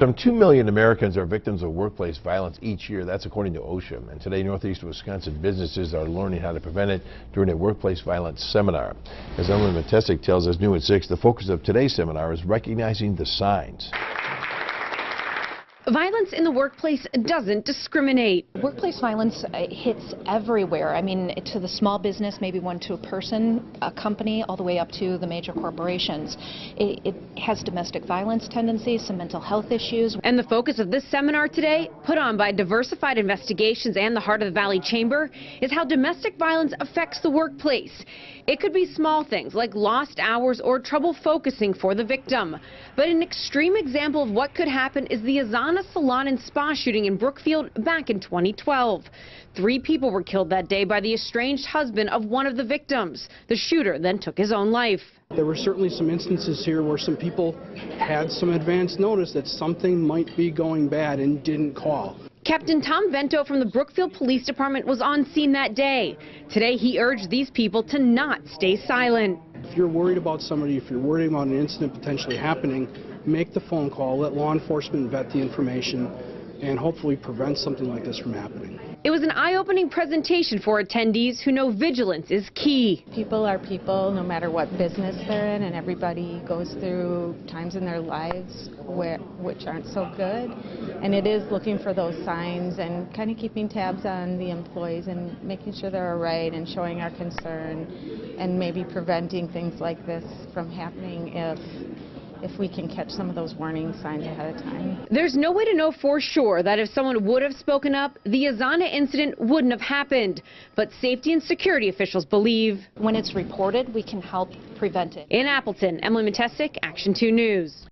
Some 2 million Americans are victims of workplace violence each year. That's according to OSHA. And today, Northeast Wisconsin businesses are learning how to prevent it during a workplace violence seminar. As Emily Matesic tells us, new at 6, the focus of today's seminar is recognizing the signs. Violence in the workplace doesn't discriminate. Workplace violence hits everywhere. I mean, to the small business, maybe one to a person, a company, all the way up to the major corporations. It has domestic violence tendencies, some mental health issues. And the focus of this seminar today, put on by Diversified Investigations and the Heart of the Valley Chamber, is how domestic violence affects the workplace. It could be small things like lost hours or trouble focusing for the victim. But an extreme example of what could happen is the Azana Salon and Spa shooting in Brookfield back in 2012. 3 people were killed that day by the estranged husband of one of the victims. The shooter then took his own life. There were certainly some instances here where some people had some advance notice that something might be going bad and didn't call. Captain Tom Vento from the Brookfield Police Department was on scene that day. Today he urged these people to not stay silent. If you're worried about somebody, if you're worried about an incident potentially happening, make the phone call, let law enforcement vet the information, and hopefully prevent something like this from happening. It was an eye-opening presentation for attendees who know vigilance is key. People are people no matter what business they're in, and everybody goes through times in their lives which aren't so good. And it is looking for those signs and kind of keeping tabs on the employees and making sure they're all right and showing our concern and maybe preventing things like this from happening if we can catch some of those warning signs ahead of time. There's no way to know for sure that if someone would have spoken up, the Azana incident wouldn't have happened. But safety and security officials believe When it's reported, we can help prevent it. In Appleton, Emily Matesic, Action 2 News.